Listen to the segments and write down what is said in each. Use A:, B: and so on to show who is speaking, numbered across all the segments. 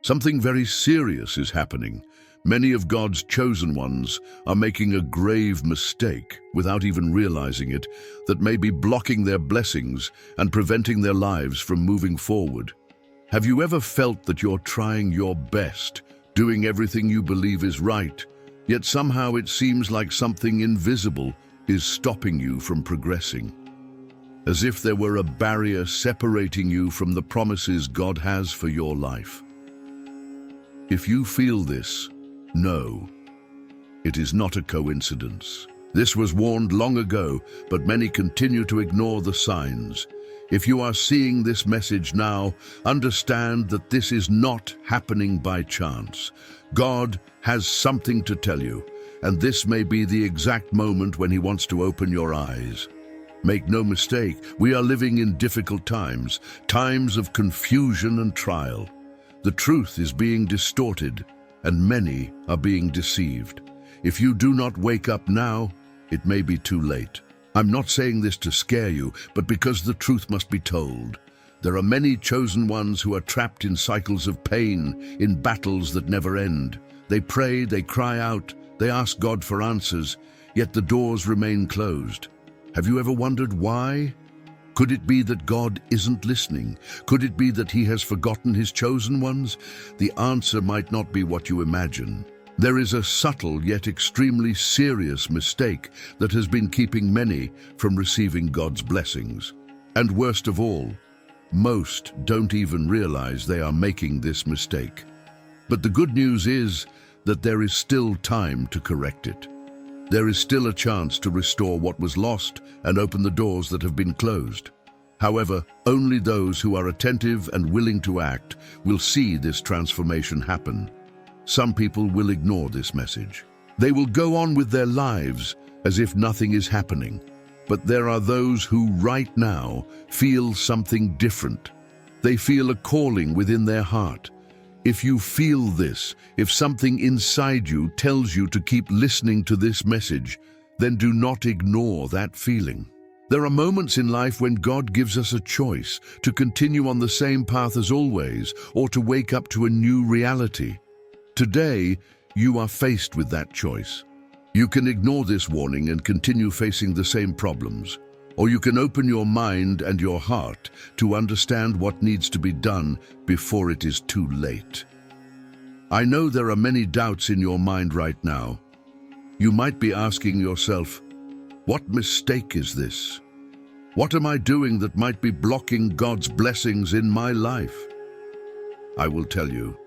A: Something very serious is happening. Many of God's chosen ones are making a grave mistake without even realizing it that may be blocking their blessings and preventing their lives from moving forward. Have you ever felt that you're trying your best, doing everything you believe is right, yet somehow it seems like something invisible is stopping you from progressing? As if there were a barrier separating you from the promises God has for your life. If you feel this, know, it is not a coincidence. This was warned long ago, but many continue to ignore the signs. If you are seeing this message now, understand that this is not happening by chance. God has something to tell you, and this may be the exact moment when He wants to open your eyes. Make no mistake, we are living in difficult times, times of confusion and trial. The truth is being distorted, and many are being deceived. If you do not wake up now, it may be too late. I'm not saying this to scare you, but because the truth must be told. There are many chosen ones who are trapped in cycles of pain, in battles that never end. They pray, they cry out, they ask God for answers, yet the doors remain closed. Have you ever wondered why? Could it be that God isn't listening? Could it be that He has forgotten His chosen ones? The answer might not be what you imagine. There is a subtle yet extremely serious mistake that has been keeping many from receiving God's blessings. And worst of all, most don't even realize they are making this mistake. But the good news is that there is still time to correct it. There is still a chance to restore what was lost and open the doors that have been closed. However, only those who are attentive and willing to act will see this transformation happen. Some people will ignore this message. They will go on with their lives as if nothing is happening. But there are those who right now feel something different. They feel a calling within their heart. If you feel this, if something inside you tells you to keep listening to this message, then do not ignore that feeling. There are moments in life when God gives us a choice to continue on the same path as always, or to wake up to a new reality. Today, you are faced with that choice. You can ignore this warning and continue facing the same problems, or you can open your mind and your heart to understand what needs to be done before it is too late. I know there are many doubts in your mind right now. You might be asking yourself, what mistake is this? What am I doing that might be blocking God's blessings in my life? I will tell you,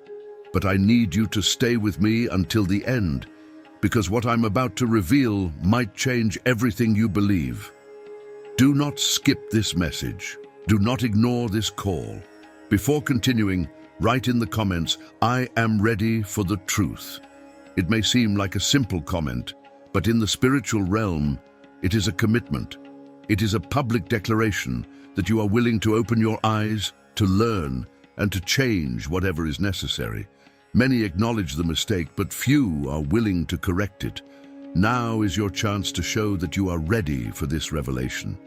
A: but I need you to stay with me until the end, because what I'm about to reveal might change everything you believe. Do not skip this message. Do not ignore this call. Before continuing, write in the comments, "I am ready for the truth." It may seem like a simple comment, but in the spiritual realm, it is a commitment. It is a public declaration that you are willing to open your eyes, to learn, and to change whatever is necessary. Many acknowledge the mistake, but few are willing to correct it. Now is your chance to show that you are ready for this revelation.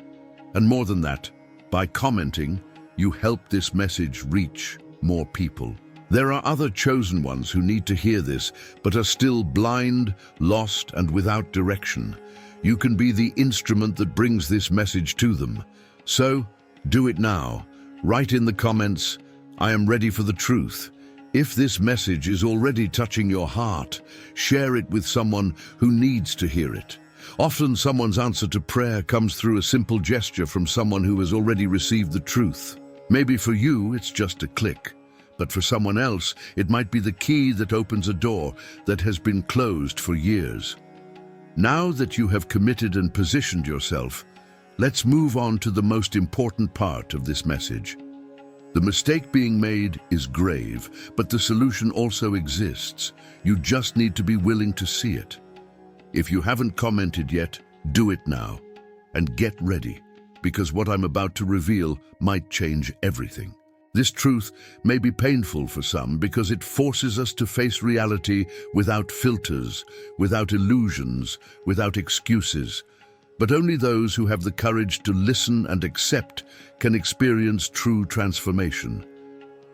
A: And more than that, by commenting, you help this message reach more people. There are other chosen ones who need to hear this, but are still blind, lost, and without direction. You can be the instrument that brings this message to them. So, do it now. Write in the comments, "I am ready for the truth." If this message is already touching your heart, share it with someone who needs to hear it. Often someone's answer to prayer comes through a simple gesture from someone who has already received the truth. Maybe for you, it's just a click, but for someone else, it might be the key that opens a door that has been closed for years. Now that you have committed and positioned yourself, let's move on to the most important part of this message. The mistake being made is grave, but the solution also exists. You just need to be willing to see it. If you haven't commented yet, do it now. And get ready, because what I'm about to reveal might change everything. This truth may be painful for some because it forces us to face reality without filters, without illusions, without excuses. But only those who have the courage to listen and accept can experience true transformation.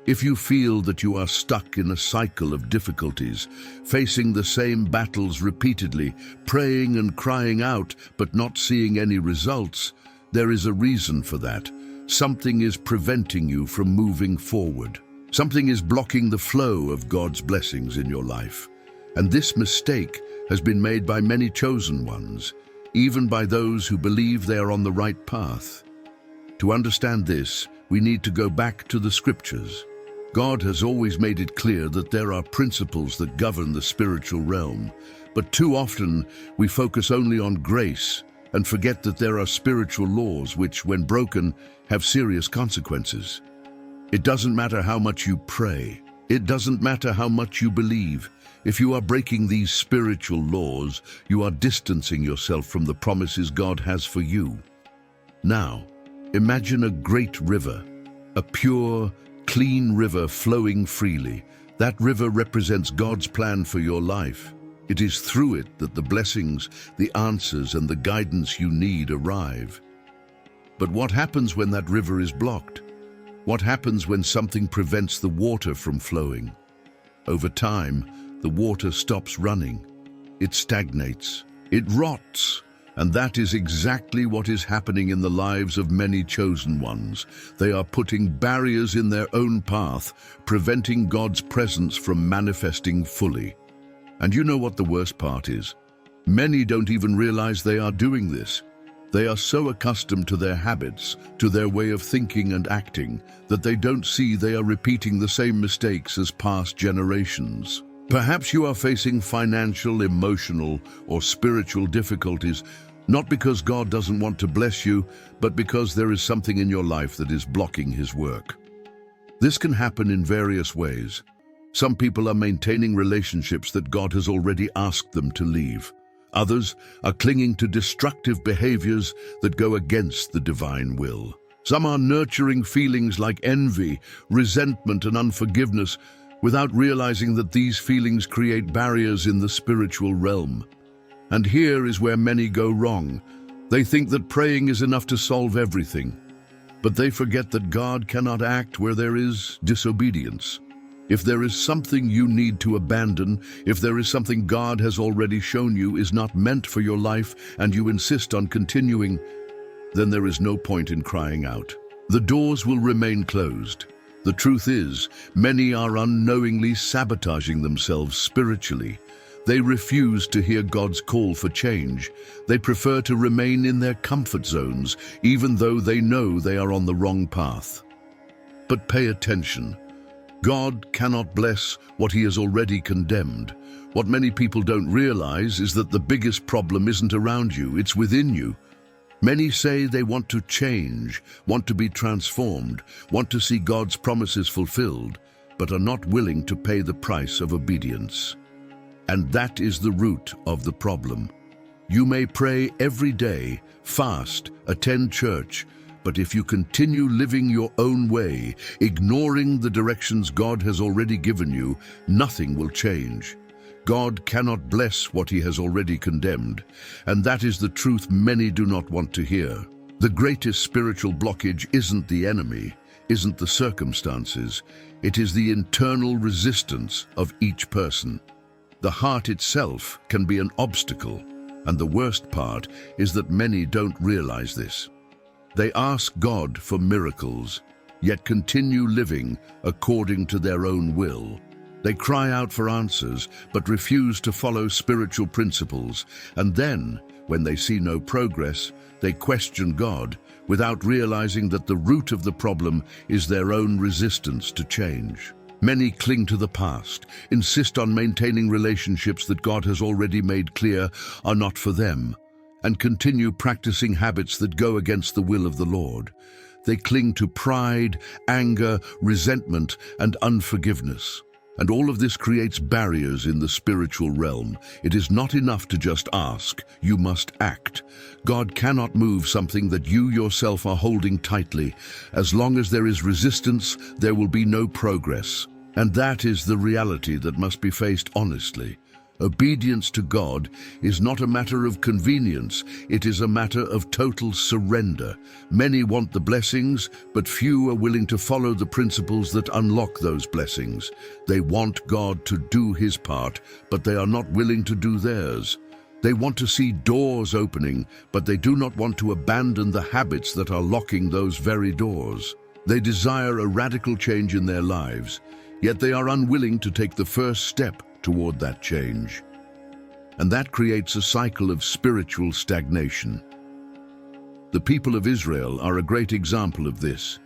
A: If you feel that you are stuck in a cycle of difficulties, facing the same battles repeatedly, praying and crying out but not seeing any results, there is a reason for that. Something is preventing you from moving forward. Something is blocking the flow of God's blessings in your life. And this mistake has been made by many chosen ones, even by those who believe they are on the right path. To understand this, we need to go back to the scriptures. God has always made it clear that there are principles that govern the spiritual realm, but too often we focus only on grace and forget that there are spiritual laws which, when broken, have serious consequences. It doesn't matter how much you pray. It doesn't matter how much you believe. If you are breaking these spiritual laws, you are distancing yourself from the promises God has for you. Now, imagine a great river, a pure, clean river flowing freely. That river represents God's plan for your life. It is through it that the blessings, the answers, and the guidance you need arrive. But what happens when that river is blocked? What happens when something prevents the water from flowing? Over time, the water stops running. It stagnates. It rots. And that is exactly what is happening in the lives of many chosen ones. They are putting barriers in their own path, preventing God's presence from manifesting fully. And you know what the worst part is? Many don't even realize they are doing this. They are so accustomed to their habits, to their way of thinking and acting, that they don't see they are repeating the same mistakes as past generations. Perhaps you are facing financial, emotional, or spiritual difficulties, not because God doesn't want to bless you, but because there is something in your life that is blocking His work. This can happen in various ways. Some people are maintaining relationships that God has already asked them to leave. Others are clinging to destructive behaviors that go against the divine will. Some are nurturing feelings like envy, resentment, and unforgiveness without realizing that these feelings create barriers in the spiritual realm. And here is where many go wrong. They think that praying is enough to solve everything, but they forget that God cannot act where there is disobedience. If there is something you need to abandon, if there is something God has already shown you is not meant for your life and you insist on continuing, then there is no point in crying out. The doors will remain closed. The truth is, many are unknowingly sabotaging themselves spiritually. They refuse to hear God's call for change. They prefer to remain in their comfort zones, even though they know they are on the wrong path. But pay attention. God cannot bless what He has already condemned. What many people don't realize is that the biggest problem isn't around you, it's within you. Many say they want to change, want to be transformed, want to see God's promises fulfilled, but are not willing to pay the price of obedience. And that is the root of the problem. You may pray every day, fast, attend church, but if you continue living your own way, ignoring the directions God has already given you, nothing will change. God cannot bless what He has already condemned, and that is the truth many do not want to hear. The greatest spiritual blockage isn't the enemy, isn't the circumstances, it is the internal resistance of each person. The heart itself can be an obstacle, and the worst part is that many don't realize this. They ask God for miracles, yet continue living according to their own will. They cry out for answers, but refuse to follow spiritual principles, and then, when they see no progress, they question God, without realizing that the root of the problem is their own resistance to change. Many cling to the past, insist on maintaining relationships that God has already made clear are not for them, and continue practicing habits that go against the will of the Lord. They cling to pride, anger, resentment, and unforgiveness. And all of this creates barriers in the spiritual realm. It is not enough to just ask, you must act. God cannot move something that you yourself are holding tightly. As long as there is resistance, there will be no progress. And that is the reality that must be faced honestly. Obedience to God is not a matter of convenience, it is a matter of total surrender. Many want the blessings, but few are willing to follow the principles that unlock those blessings. They want God to do his part, but they are not willing to do theirs. They want to see doors opening, but they do not want to abandon the habits that are locking those very doors. They desire a radical change in their lives, yet they are unwilling to take the first step toward that change. And that creates a cycle of spiritual stagnation. The people of Israel are a great example of this.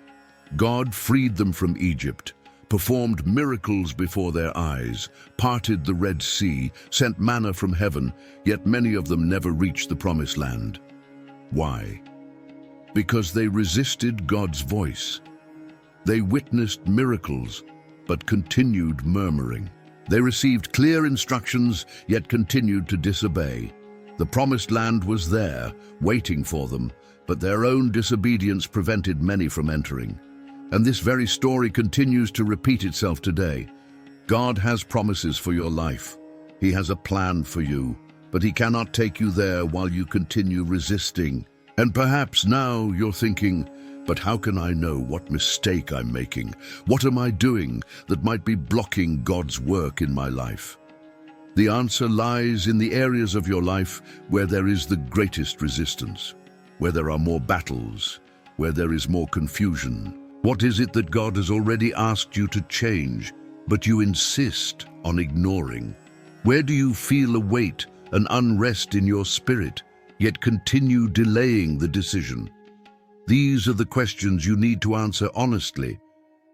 A: God freed them from Egypt, performed miracles before their eyes, parted the Red Sea, sent manna from heaven, yet many of them never reached the Promised Land. Why? Because they resisted God's voice. They witnessed miracles, but continued murmuring. They received clear instructions, yet continued to disobey. The Promised Land was there, waiting for them, but their own disobedience prevented many from entering. And this very story continues to repeat itself today. God has promises for your life. He has a plan for you, but he cannot take you there while you continue resisting. And perhaps now you're thinking, but how can I know what mistake I'm making? What am I doing that might be blocking God's work in my life? The answer lies in the areas of your life where there is the greatest resistance, where there are more battles, where there is more confusion. What is it that God has already asked you to change, but you insist on ignoring? Where do you feel a weight, an unrest in your spirit, yet continue delaying the decision? These are the questions you need to answer honestly.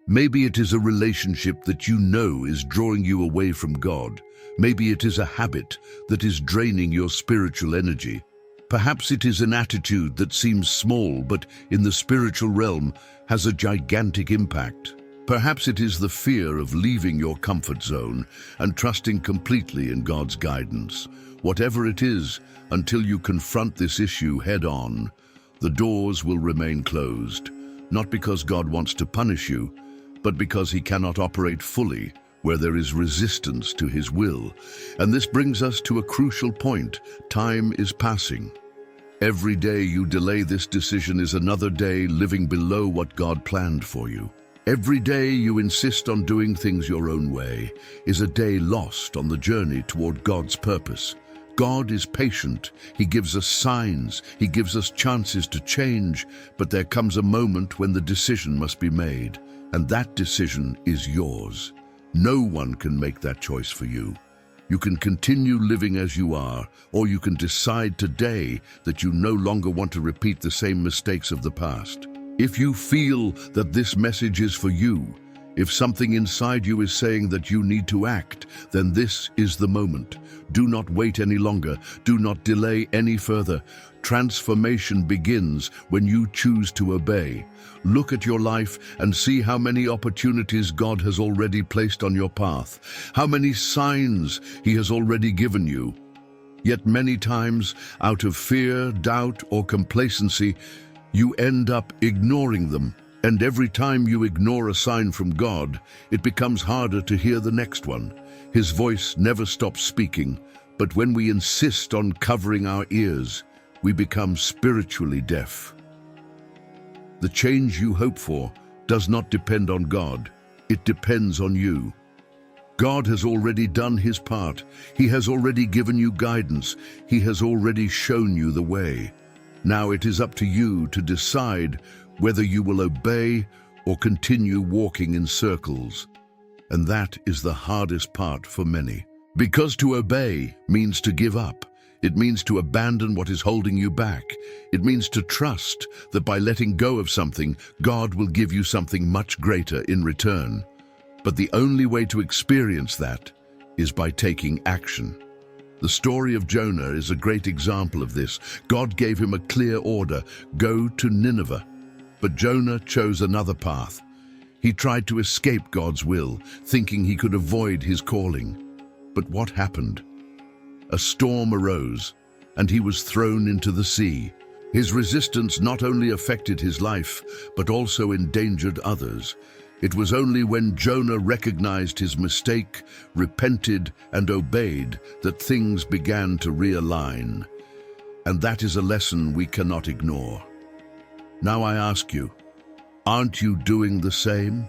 A: Maybe it is a relationship that you know is drawing you away from God. Maybe it is a habit that is draining your spiritual energy. Perhaps it is an attitude that seems small, but in the spiritual realm has a gigantic impact. Perhaps it is the fear of leaving your comfort zone and trusting completely in God's guidance. Whatever it is, until you confront this issue head-on, the doors will remain closed, not because God wants to punish you, but because he cannot operate fully where there is resistance to his will. And this brings us to a crucial point. Time is passing. Every day you delay this decision is another day living below what God planned for you. Every day you insist on doing things your own way is a day lost on the journey toward God's purpose. God is patient. He gives us signs. He gives us chances to change, but there comes a moment when the decision must be made, and that decision is yours. No one can make that choice for you. You can continue living as you are, or you can decide today that you no longer want to repeat the same mistakes of the past. If you feel that this message is for you, if something inside you is saying that you need to act, then this is the moment. Do not wait any longer. Do not delay any further. Transformation begins when you choose to obey. Look at your life and see how many opportunities God has already placed on your path, how many signs he has already given you. Yet many times, out of fear, doubt, or complacency, you end up ignoring them. And every time you ignore a sign from God, it becomes harder to hear the next one. His voice never stops speaking, but when we insist on covering our ears, we become spiritually deaf. The change you hope for does not depend on God. It depends on you. God has already done his part. He has already given you guidance. He has already shown you the way. Now it is up to you to decide whether you will obey or continue walking in circles. And that is the hardest part for many. Because to obey means to give up. It means to abandon what is holding you back. It means to trust that by letting go of something, God will give you something much greater in return. But the only way to experience that is by taking action. The story of Jonah is a great example of this. God gave him a clear order: go to Nineveh. But Jonah chose another path. He tried to escape God's will, thinking he could avoid his calling. But what happened? A storm arose, and he was thrown into the sea. His resistance not only affected his life, but also endangered others. It was only when Jonah recognized his mistake, repented, and obeyed that things began to realign. And that is a lesson we cannot ignore. Now I ask you, aren't you doing the same?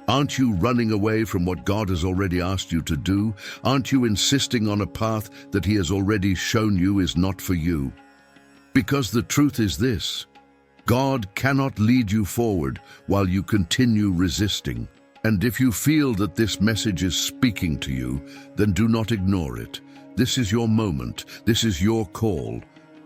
A: Aren't you running away from what God has already asked you to do? Aren't you insisting on a path that He has already shown you is not for you? Because the truth is this: God cannot lead you forward while you continue resisting. And if you feel that this message is speaking to you, then do not ignore it. This is your moment. This is your call.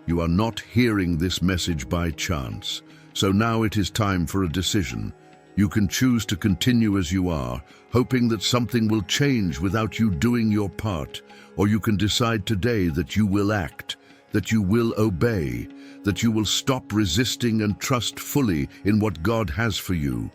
A: You are not hearing this message by chance. So now it is time for a decision. You can choose to continue as you are, hoping that something will change without you doing your part, or you can decide today that you will act, that you will obey, that you will stop resisting and trust fully in what God has for you.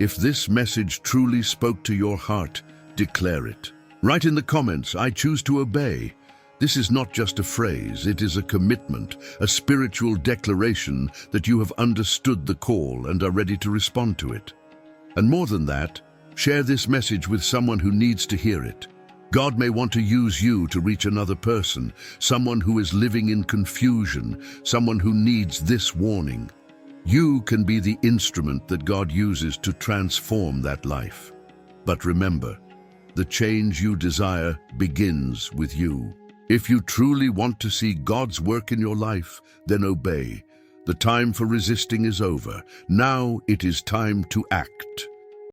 A: If this message truly spoke to your heart, declare it. Write in the comments, "I choose to obey." This is not just a phrase, it is a commitment, a spiritual declaration that you have understood the call and are ready to respond to it. And more than that, share this message with someone who needs to hear it. God may want to use you to reach another person, someone who is living in confusion, someone who needs this warning. You can be the instrument that God uses to transform that life. But remember, the change you desire begins with you. If you truly want to see God's work in your life, then obey. The time for resisting is over. Now it is time to act.